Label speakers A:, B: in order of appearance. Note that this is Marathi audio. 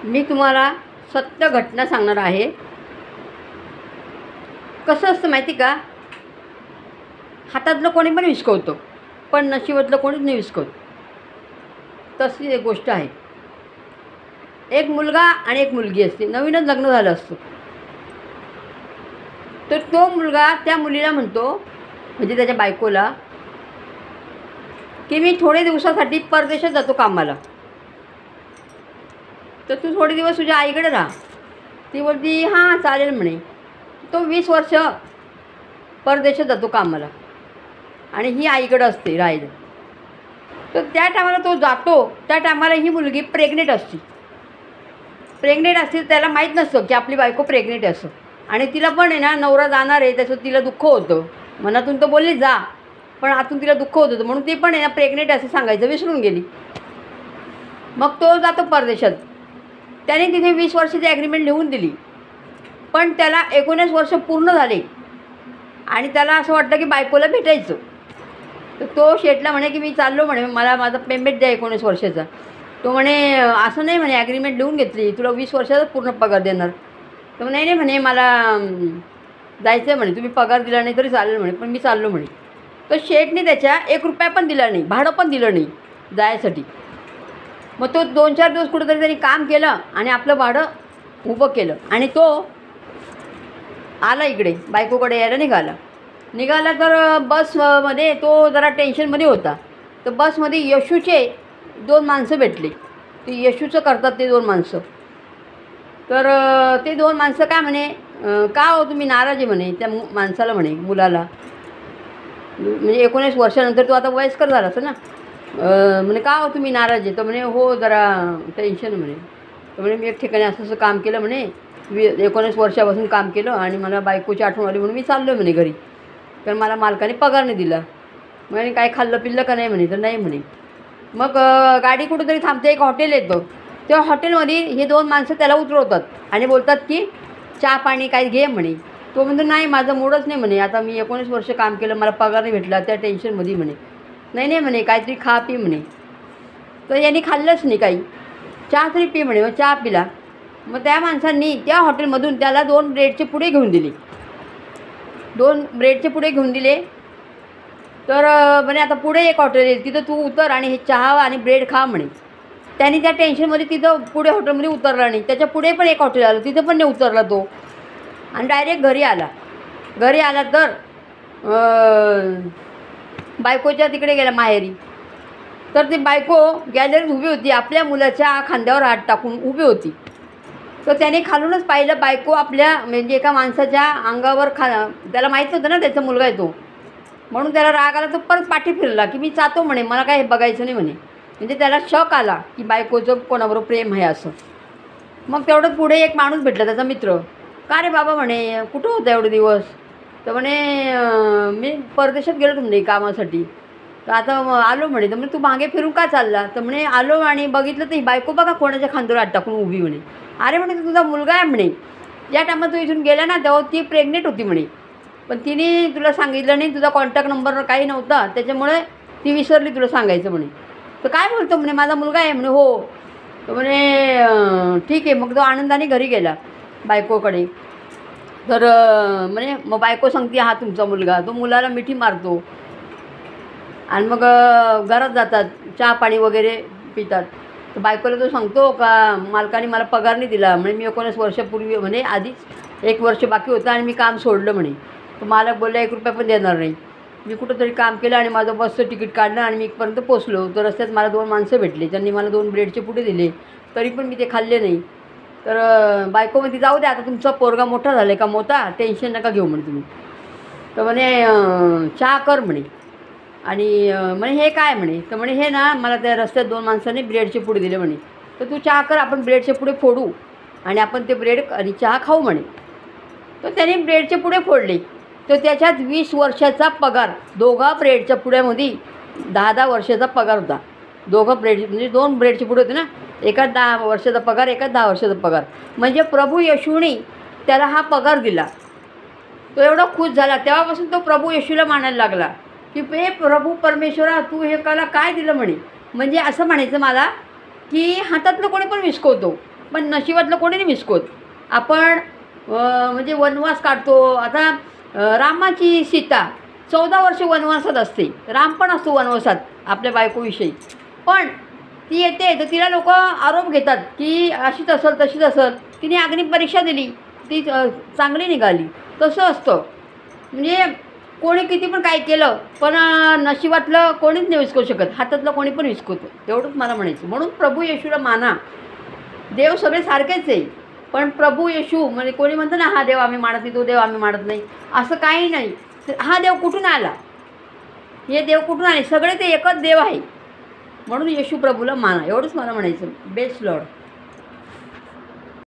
A: मी तुम्हाला सत्य घटना सांगणार आहे. कसं असतं माहिती का, हातातलं कोणी पण विस्कवतं, पण नशिबातलं कोणीच नाही विस्कवत. तशी एक गोष्ट आहे. एक मुलगा आणि एक मुलगी असते, नवीनच लग्न झालं असतं. तर तो मुलगा त्या मुलीला म्हणतो, म्हणजे त्याच्या बायकोला, की मी थोडे दिवसासाठी परदेशात जातो कामाला, तर तू थोडे दिवस तुझ्या आईकडे राहा. ती बोलती हां चालेल म्हणे. तो 20 वर्ष परदेशात जातो कामाला आणि ही आईकडं असते राहायला. तर त्या टायमाला तो जातो, त्या टायमाला ही मुलगी प्रेग्नेंट असते. त्याला माहीत नसतं की आपली बायको प्रेग्नेंट आहे असं. आणि तिला पण आहे ना, नवरा जाणार आहे त्याचं तिला दुःख होतं. मनातून तर बोलली जा, पण आतून तिला दुःख होत होतं, म्हणून ती पण आहे ना प्रेग्नेंट असं सांगायचं विसरून गेली. मग तो जातो परदेशात. त्याने तिथे 20 वर्षाची ॲग्रीमेंट लिहून दिली, पण त्याला 19 वर्ष पूर्ण झाले आणि त्याला असं वाटलं की बायकोला भेटायचं. तर तो शेठला म्हणे की मी चाललो म्हणे, मला माझा पेमेंट द्या 19 वर्षाचा. तो म्हणे असं नाही म्हणे, ॲग्रीमेंट लिहून घेतली, तुला 20 वर्षाचा पूर्ण पगार देणार. तर नाही म्हणे, मला जायचं आहे म्हणे, तुम्ही पगार दिला नाही तरी चालेल म्हणे, पण मी चाललो म्हणे. तर शेठने त्याच्या 1 रुपया पण दिला नाही, भाडं पण दिलं नाही जायसाठी. मग तो 2-4 दिवस कुठंतरी त्यांनी काम केलं आणि आपलं भाडं उभं केलं आणि तो आला इकडे बायकोकडे यायला निघाला. तर बसमध्ये तो जरा टेन्शनमध्ये होता. तर बसमध्ये यशूचे 2 माणसं भेटले. ते यशूचं करतात ते 2 माणसं. तर ते 2 माणसं काय म्हणे, का हो तुम्ही नाराज आहे म्हणे त्या माणसाला म्हणे, मुलाला. म्हणजे 19 वर्षानंतर तो आता वयस्कर झाला असं ना. म्हणे का हो तुम्ही नाराज आहे. तर म्हणे हो जरा टेन्शन म्हणे. तर म्हणे मी एक ठिकाणी असं काम केलं म्हणे, 19 वर्षापासून काम केलं आणि मला बायकोची आठवण आली म्हणून मी चाललो म्हणे घरी. तर मला मालकाने पगार नाही दिला. म्हणे काय खाल्लं पिल्लं का नाही म्हणे. तर नाही म्हणे. मग गाडी कुठंतरी थांबते, एक हॉटेल येतं. त्या हॉटेलमध्ये हे 2 माणसं त्याला उतरवतात आणि बोलतात की चहा पाणी काय घे म्हणे. तो म्हणतो नाही माझं मूडच नाही म्हणे, आता मी 19 वर्ष काम केलं, मला पगार नाही भेटला, त्या टेन्शनमध्ये म्हणे. नाही म्हणे, काहीतरी खा पी म्हणे. तर यांनी खाल्लंच नाही काही. चहा तरी पी म्हणे. मग चहा पिला. मग त्या माणसांनी त्या हॉटेलमधून त्याला 2 ब्रेडचे पुडे घेऊन दिले. 2 ब्रेडचे पुडे घेऊन दिले. तर म्हणे आता पुढे एक हॉटेल येईल, तिथं तू उतर आणि हे चहा आणि ब्रेड खा म्हणे. त्याने त्या टेन्शनमध्ये तिथं पुढे हॉटेलमध्ये उतरला नाही. त्याच्या पुढे पण एक हॉटेल आलं, तिथं पण नाही उतरला तो आणि डायरेक्ट घरी आला. तर बायकोच्या तिकडे गेला माहेरी. तर ती बायको गॅलरीत उभी होती, आपल्या मुलाच्या खांद्यावर हात टाकून उभी होती. तर त्याने खालूनच पाहिलं, बायको आपल्या म्हणजे एका माणसाच्या अंगावर त्याला माहीत होतं ना त्याचा मुलगा आहे तो, म्हणून त्याला राग आला. तो परत पाठी फिरला की मी जातो म्हणे, मला काय हे बघायचं नाही म्हणे. म्हणजे त्याला शक आला की बायकोचं कोणाबरोबर प्रेम आहे असं. मग तेवढं पुढे एक माणूस भेटला, त्याचा मित्र. का रे बाबा म्हणे, कुठं होता एवढे दिवस. तर म्हणे मी परदेशात गेलो म्हणे कामासाठी, तर आता आलो म्हणे. तर म्हणे तू मागे फिरून का चालला. तर म्हणे आलो आणि बघितलं तर ही बायको बघा कोणाच्या खांद्यावर हात टाकून उभी म्हणे. अरे म्हणे तुझा मुलगा आहे म्हणे, ज्या टायमात तू इथून गेला ना तेव्हा ती प्रेग्नेंट होती म्हणे, पण तिने तुला सांगितलं नाही, तुझा कॉन्टॅक्ट नंबर काही नव्हता, त्याच्यामुळे ती विसरली तुला सांगायचं म्हणे. तर काय बोलतो म्हणे, माझा मुलगा आहे म्हणे. हो. तर म्हणे ठीक आहे. मग तो आनंदाने घरी गेला बायकोकडे. तर म्हणे मग बायको सांगते हा तुमचा मुलगा. तो मुलाला मिठी मारतो आणि मग घरात जातात, चहा पाणी वगैरे पितात. तर बायकोला तो सांगतो का मालकाने मला पगार नाही दिला म्हणे, मी 19 वर्षापूर्वी म्हणे आधीच 1 वर्ष बाकी होतं आणि मी काम सोडलं म्हणे. तर मालक बोलला 1 रुपया पण देणार नाही. मी कुठंतरी काम केलं आणि माझं बसचं तिकीट काढलं आणि मी इथपर्यंत पोचलो. तर रस्त्यात मला 2 माणसं भेटले, त्यांनी मला 2 ब्रेडचे पुडे दिले, तरी पण मी ते खाल्ले नाही. तर बायको म्हणते जाऊ द्या, आता तुमचा पोरगा मोठा झाला आहे का मोठा, टेन्शन नका घेऊ म्हणे तुम्ही. तर म्हणे चहा कर म्हणे. आणि म्हणे हे काय म्हणे. तर म्हणे हे ना मला त्या रस्त्यात 2 माणसांनी ब्रेडचे पुडे दिले म्हणे, तर तू चहा कर, आपण ब्रेडचे पुडे फोडू आणि आपण ते ब्रेड आणि चहा खाऊ म्हणे. तर त्याने ब्रेडचे पुडे फोडले. तर त्याच्यात 20 वर्षाचा पगार, दोघा ब्रेडच्या पुड्यामध्ये 10-10 वर्षाचा पगार होता. दोघं ब्रेड म्हणजे 2 ब्रेडचे पुडे होते ना, एकात 10 वर्षाचा पगार, एकात 10 वर्षाचा पगार. म्हणजे प्रभू येशूने त्याला हा पगार दिला. तो एवढा खुश झाला. तेव्हापासून तो प्रभू येशूला मानायला लागला की हे प्रभू परमेश्वरा तू हे मला काय दिलं म्हणे. म्हणजे असं म्हणायचं मला की हातातलं कोणी पण विस्कवतो, पण नशिबातलं कोणी नाही विसकत. आपण म्हणजे वनवास काढतो. आता रामाची सीता 14 वर्ष वनवासात असते. राम पण असतो वनवासात आपल्या बायकोविषयी. पण ती येते तर तिला लोक आरोप घेतात की अशीच असेल तशीच असेल. तिने अग्निपरीक्षा दिली, ती चांगली निघाली. तसं असतं. म्हणजे कोणी किती पण काय केलं पण नशिबातलं कोणीच नाही विसकू शकत. हातातलं कोणी पण विसकवतं. एवढंच मला म्हणायचं. म्हणून प्रभू येशूला माना. देव सगळे सारखेच आहे. पण प्रभू येशू म्हणजे कोणी म्हणतं ना हा देव आम्ही मानत नाही, तो देव आम्ही मानत नाही, असं काही नाही. हा देव कुठून आला, हे देव कुठून आले, सगळे ते एकच देव आहे. म्हणून येशू प्रभूला माना. एवढंच मला म्हणायचं. Best Lord.